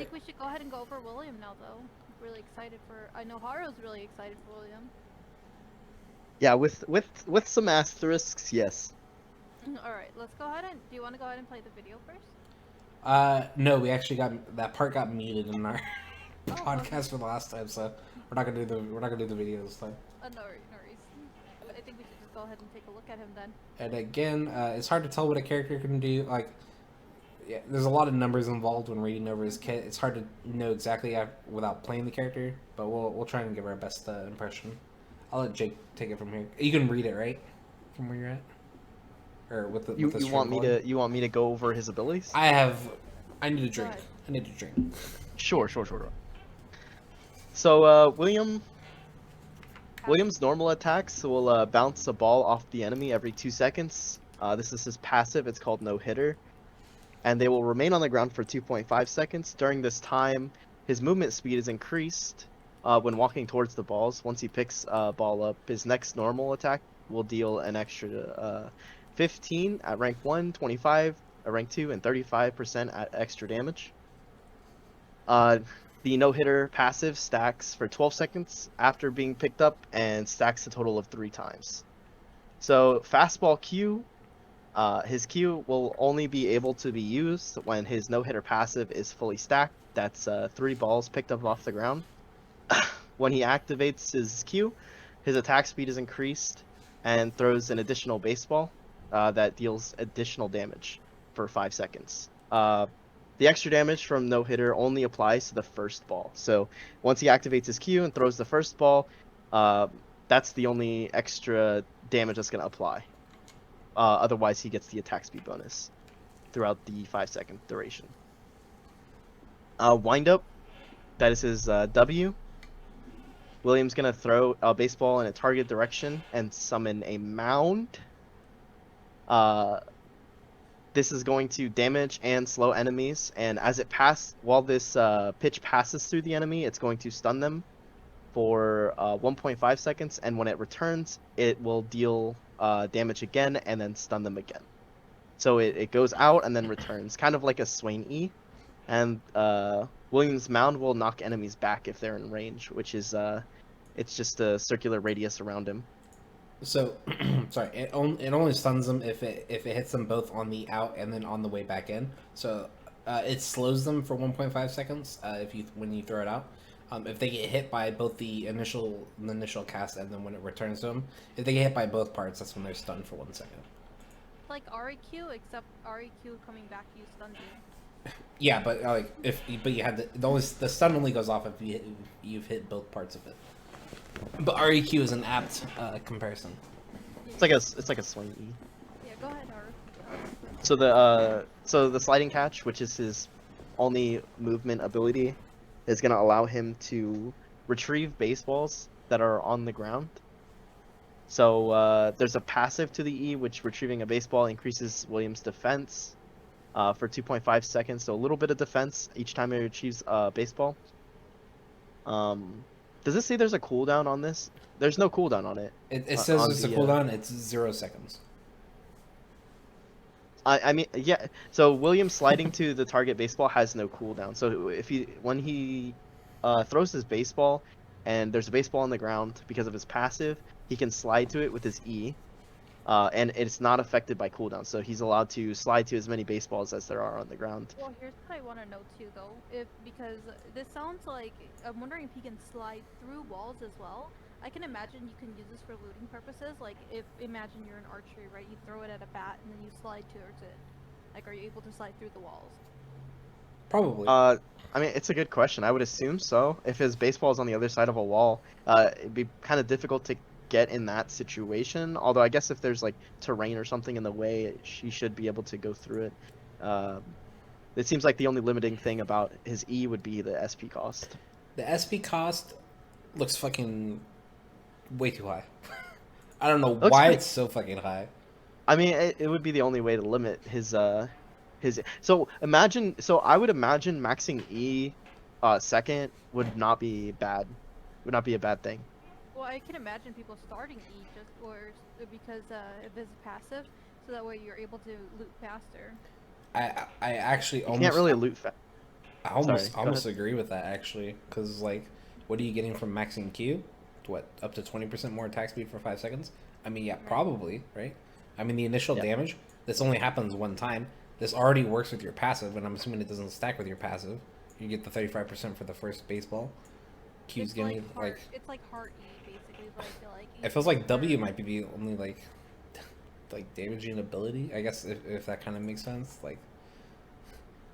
think we should go ahead and go over William now, though. I'm really excited for. I know Haru's really excited for William. Yeah, with some asterisks, yes. All right, let's go ahead and. Do you want to go ahead and play the video first? No, we actually got that part got muted in our Oh, okay. podcast for the last time, so we're not gonna do the video this time. No, no worries. I think we should just go ahead and take a look at him then. And again, it's hard to tell what a character can do. Like, yeah, there's a lot of numbers involved when reading over his kit. It's hard to know exactly without playing the character, but we'll try and give our best impression. I'll let Jake take it from here. You can read it, right? From where you're at, or with the You with the want stream me volume? to go over his abilities? I need a Go drink. ahead. I need a drink. Sure. So William's normal attacks will bounce a ball off the enemy every 2 seconds. This is his passive. It's called No Hitter, and they will remain on the ground for 2.5 seconds. During this time, his movement speed is increased when walking towards the balls. Once he picks a ball up, his next normal attack will deal an extra 15 at rank 1, 25 at rank 2, and 35% at extra damage. The no-hitter passive stacks for 12 seconds after being picked up and stacks a total of 3 times. So fastball Q, his Q will only be able to be used when his no-hitter passive is fully stacked. That's 3 balls picked up off the ground. When he activates his Q, his attack speed is increased and throws an additional baseball that deals additional damage for 5 seconds. The extra damage from no hitter only applies to the first ball. So once he activates his Q and throws the first ball, that's the only extra damage that's going to apply. Otherwise, he gets the attack speed bonus throughout the 5-second duration. Wind up, that is his W. William's going to throw a baseball in a target direction and summon a mound. This is going to damage and slow enemies, and as it while this pitch passes through the enemy, it's going to stun them for 1.5 seconds, and when it returns, it will deal damage again and then stun them again. So it goes out and then returns, kind of like a Swain E, and William's Mound will knock enemies back if they're in range, which is it's just a circular radius around him. So, sorry, it only stuns them if it hits them both on the out and then on the way back in. So, it slows them for 1.5 seconds when you throw it out. If they get hit by both the initial cast and then when it returns to them, if they get hit by both parts, that's when they're stunned for 1 second. Like REQ, except REQ coming back, you stunned you. Yeah, but you had the stun only goes off if you've hit both parts of it. But REQ is an apt comparison. It's like a Swain E. Yeah, go ahead, Haru. So the sliding catch, which is his only movement ability, is going to allow him to retrieve baseballs that are on the ground. So there's a passive to the E, which retrieving a baseball increases William's defense for 2.5 seconds. So a little bit of defense each time he retrieves a baseball. Does it say there's a cooldown on this? There's no cooldown on it. It says there's a cooldown. It's 0 seconds. I mean, yeah. So William sliding to the target baseball has no cooldown. So when he throws his baseball, and there's a baseball on the ground because of his passive, he can slide to it with his E, and it's not affected by cooldown. So he's allowed to slide to as many baseballs as there are on the ground. Well, here's what I want to know too, though. Because this sounds like I'm wondering if he can slide through walls as well. I can imagine you can use this for looting purposes. Like, imagine you're in archery, right? You throw it at a bat and then you slide towards it. Like, are you able to slide through the walls? Probably. I mean, it's a good question. I would assume so. If his baseball is on the other side of a wall, it'd be kind of difficult to get in that situation. Although I guess if there's like terrain or something in the way, he should be able to go through it. It seems like the only limiting thing about his E would be the SP cost. The SP cost looks fucking way too high. I don't know why it's so fucking high. I mean, it would be the only way to limit his. So I would imagine maxing E second would not be bad. Would not be a bad thing. Well, I can imagine people starting E because of his passive, so that way you're able to loot faster. I actually You can't really loot fast. I Sorry, almost go almost ahead. agree with that actually, because like, what are you getting from maxing Q? What, up to 20% more attack speed for 5 seconds? I mean, yeah, Right. probably, right? I mean, the initial Yeah. damage. This only happens one time. This already works with your passive, and I'm assuming it doesn't stack with your passive. You get the 35% for the first baseball. Q's It's giving like you heart. It's like heart E basically. Is what I feel like. it E feels stands like for. W might be the only like damaging ability. I guess if that kind of makes sense. Like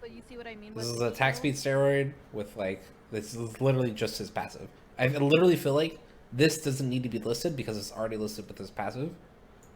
But you see what I mean this with is the a E attack though. speed steroid with like this is literally just his passive. I literally feel like this doesn't need to be listed because it's already listed with his passive.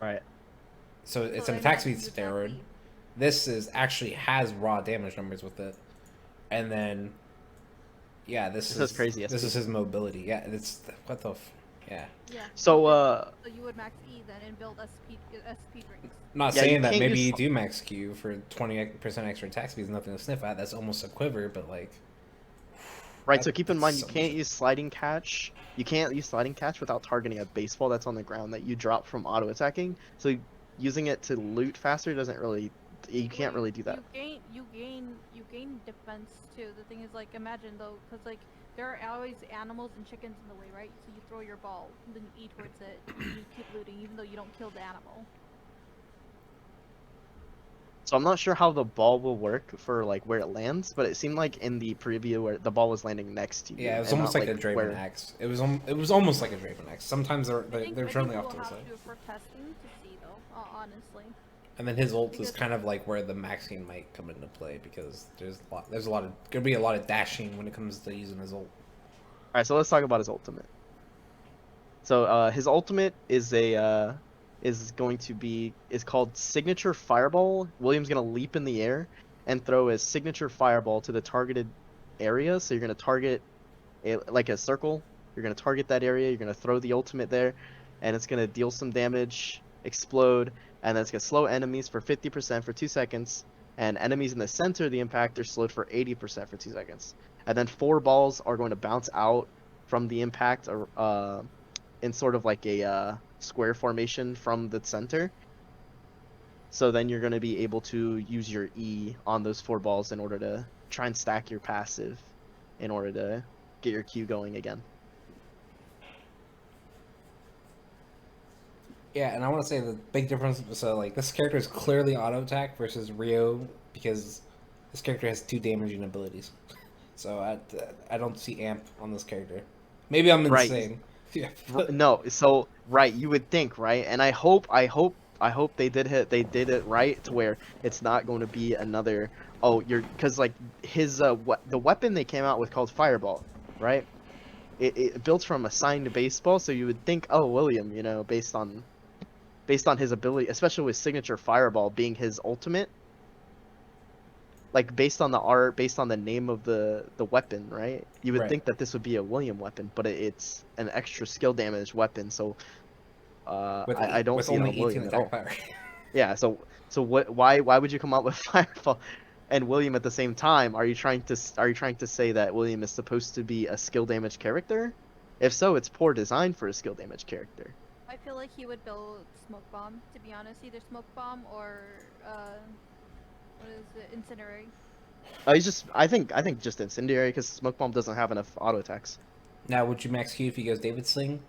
Right. So So it's I an attack speed imagine you'd max steroid. E. This is actually has raw damage numbers with it, and then yeah, This has crazy this SP. is his mobility. Yeah, it's what the yeah. Yeah. So So you would max E then and build SP drinks. Not yeah, you saying that can't maybe use you do max Q for 20% extra attack speed is nothing to sniff at. That's almost a quiver, but like right. So keep in that's mind you so much. can't use sliding catch. You can't use sliding catch without targeting a baseball that's on the ground that you drop from auto attacking. So using it to loot faster doesn't really. You Well, can't really do that. you gain defense too. The thing is, like, imagine though, because like there are always animals and chickens in the way, right? So you throw your ball, then you eat towards it, and you keep looting, even though you don't kill the animal. So I'm not sure how the ball will work for like where it lands, but it seemed like in the preview where the ball was landing next to Yeah, you it was and almost not like a like Draven where. X. It was almost like a Draven X. Sometimes they're I think certainly off we'll to the have side. to for testing to see though, honestly. And then his ult is Because kind of like where the maxing might come into play because there's a lot of gonna be a lot of dashing when it comes to using his ult. All right, so let's talk about his ultimate. So his ultimate is going to be is called Signature Fireball. William's gonna leap in the air and throw his signature fireball to the targeted area. So you're gonna target like a circle. You're gonna target that area. You're gonna throw the ultimate there, and it's gonna deal some damage, explode, and then it's gonna slow enemies for 50% for 2 seconds. And enemies in the center of the impact are slowed for 80% for 2 seconds. And then 4 balls are going to bounce out from the impact, in sort of like a square formation from the center. So then you're going to be able to use your E on those 4 balls in order to try and stack your passive in order to get your Q going again. Yeah, and I want to say the big difference. So like this character is clearly auto attack versus Rio because this character has 2 damaging abilities. So I don't see amp on this character. Maybe I'm Right. insane. Yeah. No, so right, you would think, right? And I hope they did it right to where it's not going to be another because like his the weapon they came out with called Fireball, right? It built from a signed baseball, so you would think, oh, William, based on his ability, especially with signature Fireball being his ultimate, like based on the art, based on the name of the weapon, right? You would Right. think that this would be a William weapon, but it's an extra skill damage weapon, so I don't With see it only on 18 William at attack all. power. Yeah, so what? Why would you come out with Fireball and William at the same time? Are you trying to say that William is supposed to be a skill damage character? If so, it's poor design for a skill damage character. I feel like he would build smoke bomb. To be honest, either smoke bomb or what is it, incinerary. I think just incendiary because smoke bomb doesn't have enough auto attacks. Now, would you max Q if he goes David Sling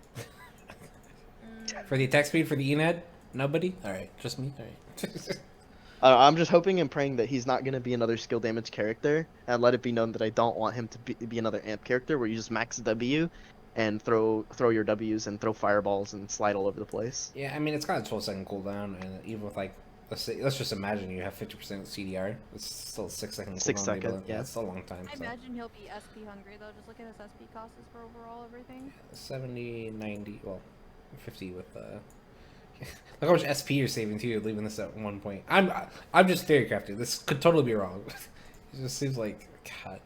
for the Mm, attack speed for the Ened? Nobody. All right, just me. All right. I'm just hoping and praying that he's not going to be another skill damage character, and let it be known that I don't want him to be another amp character where you just max W and throw your Ws and throw fireballs and slide all over the place. Yeah, I mean it's got a 12-second cooldown, and even with like let's just imagine you have 50% CDR. It's still a 6 second Six cooldown. second, Yeah, yeah. it's still a long time. I So imagine he'll be SP hungry though. Just look at his SP costs for overall everything. 70, 90, well, 50 with look how much SP you're saving too, leaving this at 1 point. I'm just theory crafting. This could totally be wrong. It just seems like God.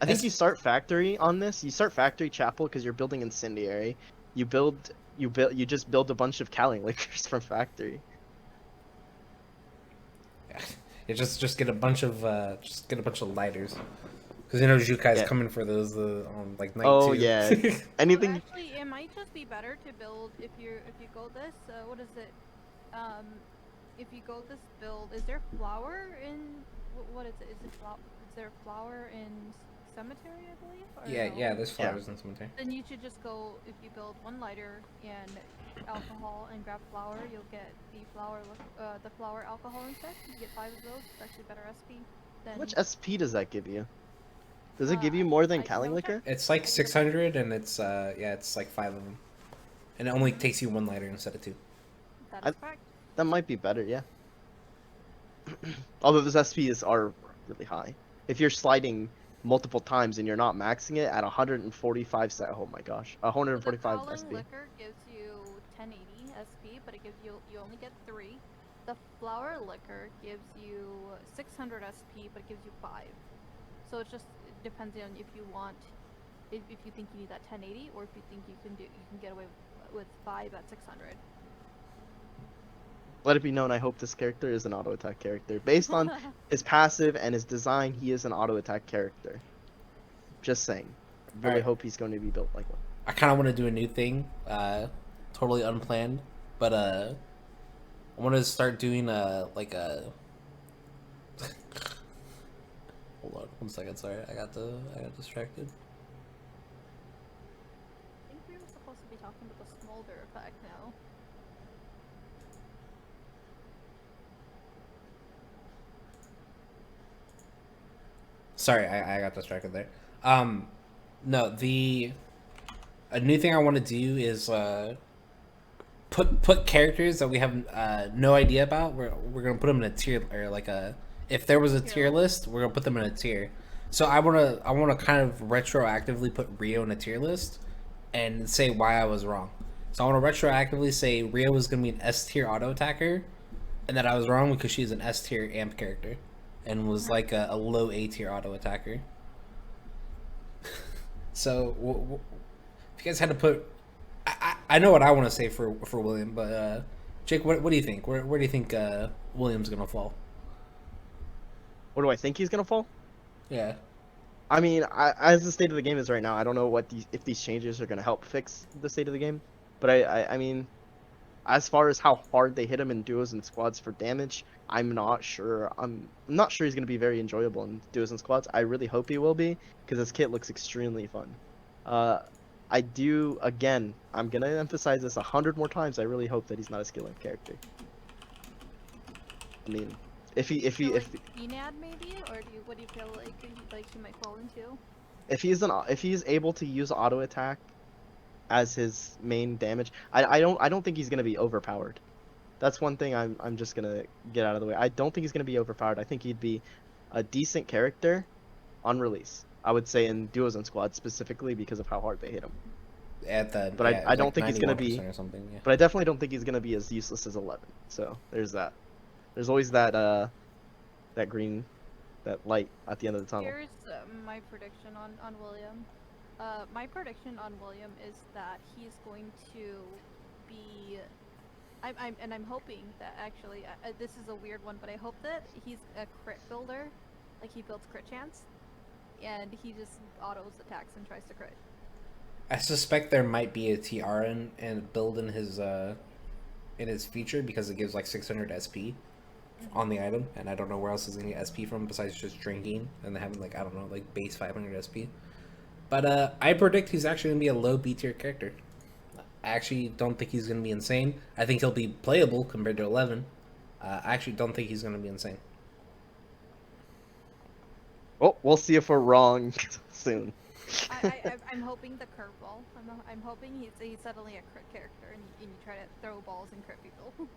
I think S- you start factory on this. You start factory chapel because you're building incendiary. You just build a bunch of Cali liquors from factory. Yeah. You just get a bunch of lighters. Because you know Jukai's Yeah. coming for those on like night Oh 2. yeah. Anything. Actually, it might just be better to build if you go this. What is it? If you go this build, is there flour in? What is it? Is it flour? It's there flower in cemetery, I believe? Or Yeah, no? yeah. There's flowers in cemetery. Then you should just go, if you build one lighter and alcohol and grab flour, you'll get the flour alcohol instead. You get 5 of those. It's actually better SP than. How much SP does that give you? Does it give you I- more than I can Cali double check. liquor? It's like I can 600, and it's yeah, it's like 5 of them, and it only takes you 1 lighter instead of 2. That I- is correct. That might be better, yeah. Although those SPs are really high. If you're sliding multiple times and you're not maxing it at 145 set, oh my gosh, The 145 crawling SP. liquor gives you 1080 SP, but it gives you only get 3. The flour liquor gives you 600 SP, but it gives you 5. So it depends on if you want, if you think you need that 1080, or if you think you can get away with 5 at 600. Let it be known, I hope this character is an auto attack character. Based on his passive and his design, he is an auto attack character. Just saying. Really Alright. hope he's going to be built like one. I kind of want to do a new thing, totally unplanned, but I want to start doing like a. Hold on, 1 second. Sorry, I got distracted. I think we were supposed to be talking about the smolder effect now. Sorry, I got distracted there. No, a new thing I want to do is put characters that we have no idea about. We're gonna put them in a tier, or like a, if there was a tier list, we're gonna put them in a tier. So I wanna kind of retroactively put Rio in a tier list and say why I was wrong. So I want to retroactively say Rio was gonna be an S tier auto attacker, and that I was wrong because she's an S tier amp character, and was like a low A tier auto attacker. So if you guys had to put, I know what I want to say for William, but Jake, what do you think? Where do you think William's gonna fall? What do I think he's going to fall? Yeah. I mean, as the state of the game is right now, I don't know if these changes are going to help fix the state of the game. But I mean, as far as how hard they hit him in duos and squads for damage, I'm not sure. I'm not sure he's going to be very enjoyable in duos and squads. I really hope he will be, because his kit looks extremely fun. I do, again, I'm going to emphasize this 100 more times. I really hope that he's not a skill up character. I mean, if Enad maybe, or what do you feel like he might fall into? if he's able to use auto attack as his main damage, I don't think he's gonna be overpowered. That's one thing I'm just gonna get out of the way. I don't think he's gonna be overpowered. I think he'd be a decent character on release. I would say in duos and squads specifically because of how hard they hit him. At the, But yeah, I don't think he's gonna 91% be. or something. Yeah. But I definitely don't think he's gonna be as useless as 11. So there's that. There's always that that green, that light at the end of the tunnel. Here's my prediction on William. My prediction on William is that he's going to be. I'm hoping that actually this is a weird one, but I hope that he's a crit builder, like he builds crit chance, and he just autos attacks and tries to crit. I suspect there might be a TR and build in his feature, because it gives like 600 SP on the item, and I don't know where else he's gonna get SP from besides just drinking and having like, I don't know, like base 500 SP. But I predict he's actually gonna be a low B tier character. I actually don't think he's gonna be insane. I think he'll be playable compared to 11. I actually don't think he's gonna be insane. Well, we'll see if we're wrong soon. I'm hoping the curveball. I'm hoping he's suddenly a crit character and you try to throw balls and crit people.